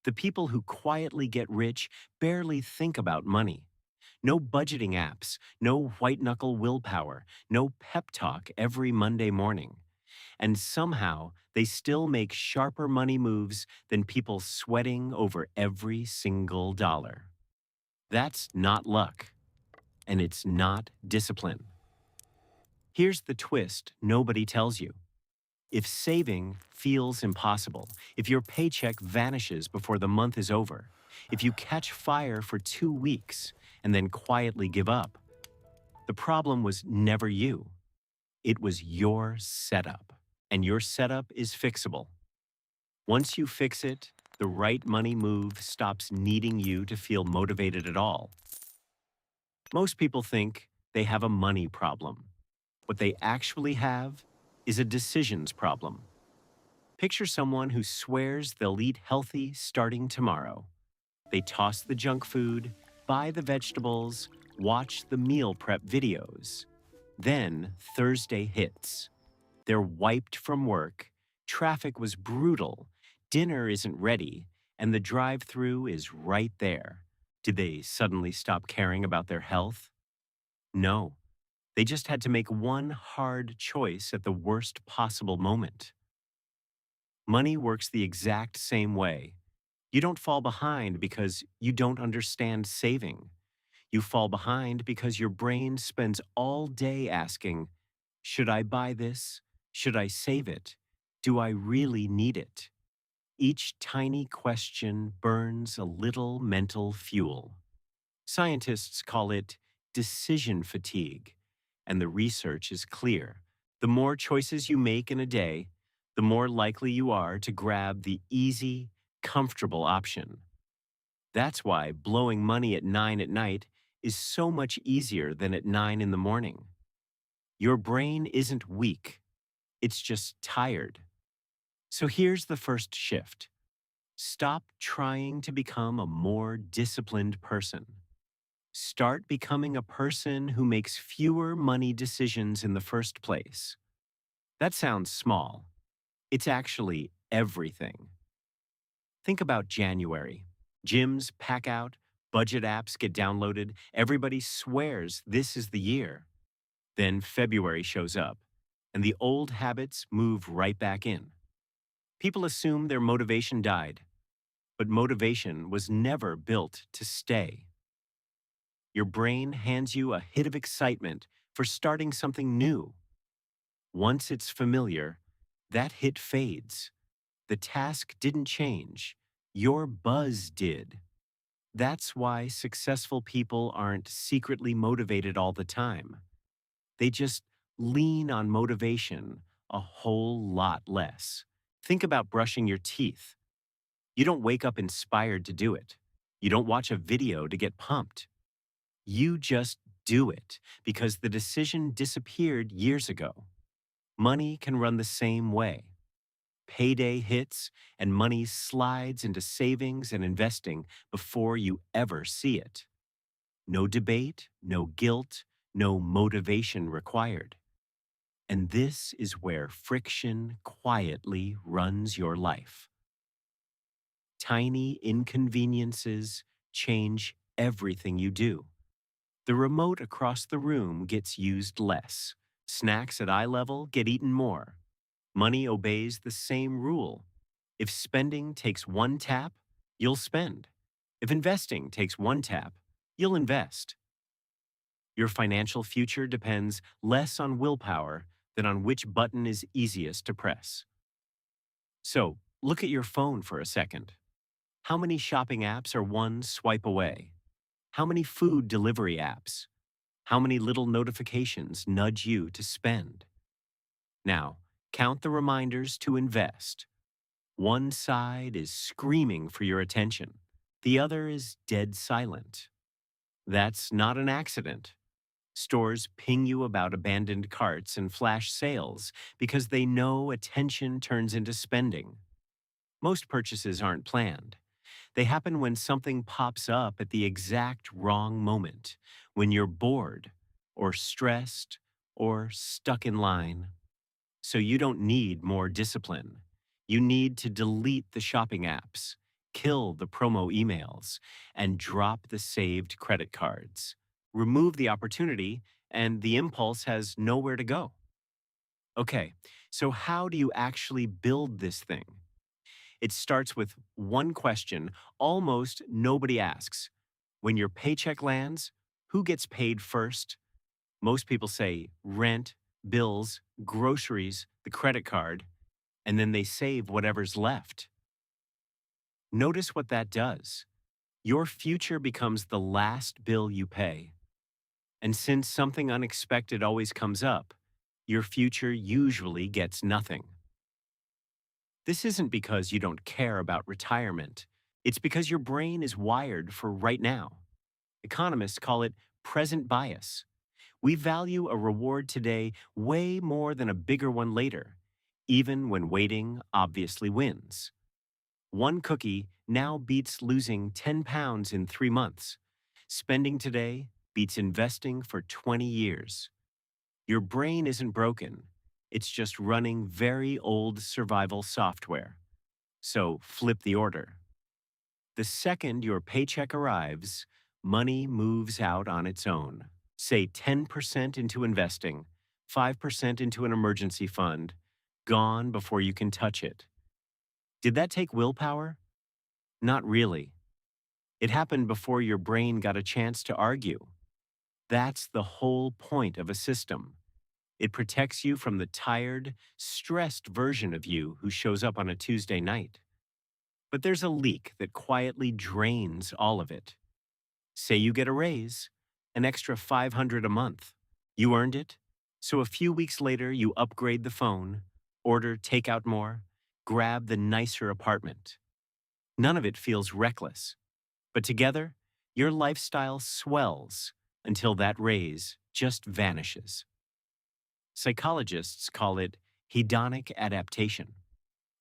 The people who quietly get rich barely think about money. No budgeting apps, no white knuckle willpower, no pep talk every Monday morning. And somehow they still make sharper money moves than people sweating over every single dollar. That's not luck, and it's not discipline. Here's the twist nobody tells you. If saving feels impossible, if your paycheck vanishes before the month is over, if you catch fire for 2 weeks and then quietly give up, the problem was never you. It was your setup. And your setup is fixable. Once you fix it, the right money move stops needing you to feel motivated at all. Most people think they have a money problem. What they actually have is a decisions problem. Picture someone who swears they'll eat healthy starting tomorrow. They toss the junk food, buy the vegetables, watch the meal prep videos. Then Thursday hits. They're wiped from work, traffic was brutal, dinner isn't ready, and the drive-through is right there. Did they suddenly stop caring about their health? No. They just had to make one hard choice at the worst possible moment. Money works the exact same way. You don't fall behind because you don't understand saving. You fall behind because your brain spends all day asking, should I buy this? Should I save it? Do I really need it? Each tiny question burns a little mental fuel. Scientists call it decision fatigue, and the research is clear. The more choices you make in a day, the more likely you are to grab the easy, comfortable option. That's why blowing money at 9 at night is so much easier than at 9 in the morning. Your brain isn't weak, it's just tired. So here's the first shift. Stop trying to become a more disciplined person. Start becoming a person who makes fewer money decisions in the first place. That sounds small. It's actually everything. Think about January. Gyms pack out, budget apps get downloaded, everybody swears this is the year. Then February shows up, and the old habits move right back in. People assume their motivation died, but motivation was never built to stay. Your brain hands you a hit of excitement for starting something new. Once it's familiar, that hit fades. The task didn't change. Your buzz did. That's why successful people aren't secretly motivated all the time. They just lean on motivation a whole lot less. Think about brushing your teeth. You don't wake up inspired to do it. You don't watch a video to get pumped. You just do it because the decision disappeared years ago. Money can run the same way. Payday hits and money slides into savings and investing before you ever see it. No debate, no guilt, no motivation required. And this is where friction quietly runs your life. Tiny inconveniences change everything you do. The remote across the room gets used less. Snacks at eye level get eaten more. Money obeys the same rule. If spending takes one tap, you'll spend. If investing takes one tap, you'll invest. Your financial future depends less on willpower than on which button is easiest to press. So, look at your phone for a second. How many shopping apps are one swipe away? How many food delivery apps? How many little notifications nudge you to spend? Now, count the reminders to invest. One side is screaming for your attention. The other is dead silent. That's not an accident. Stores ping you about abandoned carts and flash sales because they know attention turns into spending. Most purchases aren't planned. They happen when something pops up at the exact wrong moment, when you're bored, or stressed, or stuck in line. So you don't need more discipline. You need to delete the shopping apps, kill the promo emails, and drop the saved credit cards. Remove the opportunity, and the impulse has nowhere to go. Okay, so how do you actually build this thing? It starts with one question almost nobody asks. When your paycheck lands, who gets paid first? Most people say rent, bills, groceries, the credit card, and then they save whatever's left. Notice what that does. Your future becomes the last bill you pay. And since something unexpected always comes up, your future usually gets nothing. This isn't because you don't care about retirement. It's because your brain is wired for right now. Economists call it present bias. We value a reward today way more than a bigger one later, even when waiting obviously wins. One cookie now beats losing 10 pounds in 3 months. Spending today beats investing for 20 years. Your brain isn't broken. It's just running very old survival software. So flip the order. The second your paycheck arrives, money moves out on its own. Say 10% into investing, 5% into an emergency fund, gone before you can touch it. Did that take willpower? Not really. It happened before your brain got a chance to argue. That's the whole point of a system. It protects you from the tired, stressed version of you who shows up on a Tuesday night. But there's a leak that quietly drains all of it. Say you get a raise, an extra 500 a month. You earned it. So a few weeks later, you upgrade the phone, order takeout more, grab the nicer apartment. None of it feels reckless. But together, your lifestyle swells until that raise just vanishes. Psychologists call it hedonic adaptation.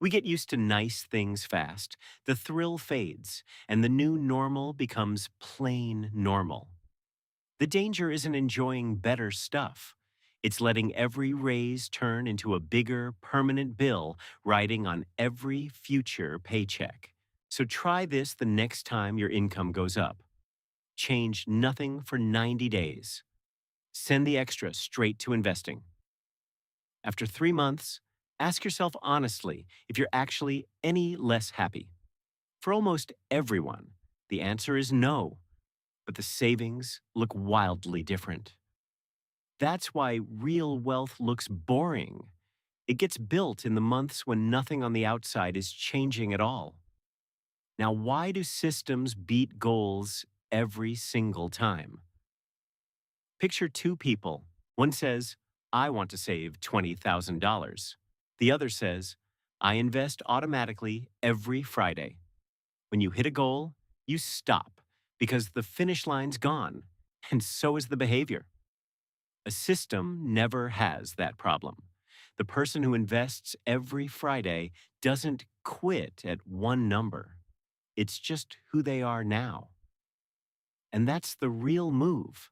We get used to nice things fast, the thrill fades, and the new normal becomes plain normal. The danger isn't enjoying better stuff. It's letting every raise turn into a bigger, permanent bill riding on every future paycheck. So try this the next time your income goes up. Change nothing for 90 days. Send the extra straight to investing. After 3 months, ask yourself honestly if you're actually any less happy. For almost everyone, the answer is no, but the savings look wildly different. That's why real wealth looks boring. It gets built in the months when nothing on the outside is changing at all. Now, why do systems beat goals every single time? Picture two people. One says, I want to save $20,000. The other says, I invest automatically every Friday. When you hit a goal, you stop because the finish line's gone, and so is the behavior. A system never has that problem. The person who invests every Friday doesn't quit at one number. It's just who they are now. And that's the real move.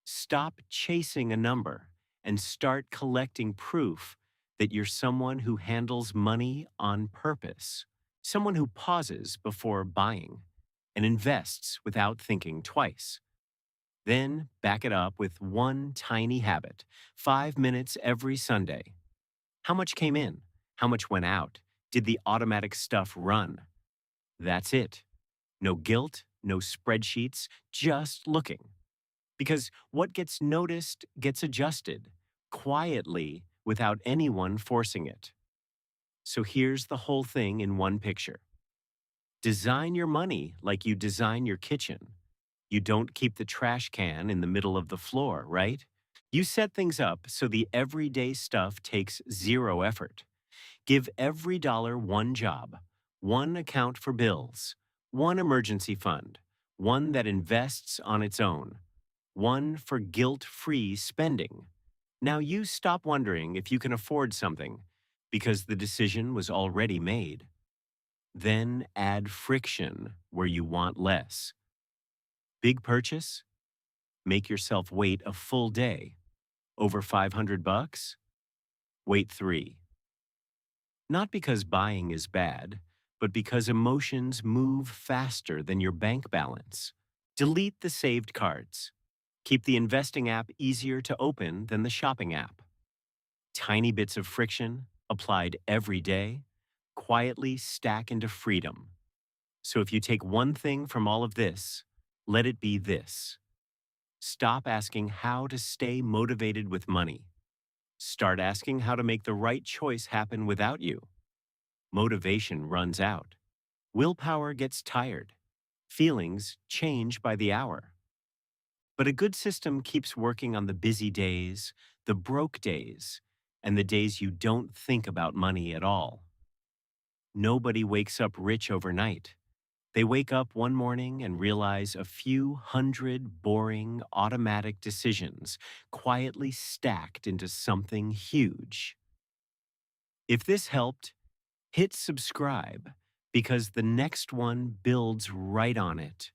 Stop chasing a number and start collecting proof that you're someone who handles money on purpose, someone who pauses before buying and invests without thinking twice. Then back it up with one tiny habit, 5 minutes every Sunday. How much came in? How much went out? Did the automatic stuff run? That's it. No guilt, no spreadsheets, just looking. Because what gets noticed gets adjusted, quietly without anyone forcing it. So here's the whole thing in one picture. Design your money like you design your kitchen. You don't keep the trash can in the middle of the floor, right? You set things up so the everyday stuff takes zero effort. Give every dollar one job, one account for bills, one emergency fund, one that invests on its own, one for guilt-free spending. Now you stop wondering if you can afford something because the decision was already made. Then add friction where you want less. Big purchase? Make yourself wait a full day. Over 500 bucks? Wait 3. Not because buying is bad, but because emotions move faster than your bank balance. Delete the saved cards. Keep the investing app easier to open than the shopping app. Tiny bits of friction, applied every day, quietly stack into freedom. So if you take one thing from all of this, let it be this. Stop asking how to stay motivated with money. Start asking how to make the right choice happen without you. Motivation runs out. Willpower gets tired. Feelings change by the hour. But a good system keeps working on the busy days, the broke days, and the days you don't think about money at all. Nobody wakes up rich overnight. They wake up one morning and realize a few hundred boring, automatic decisions quietly stacked into something huge. If this helped, hit subscribe because the next one builds right on it.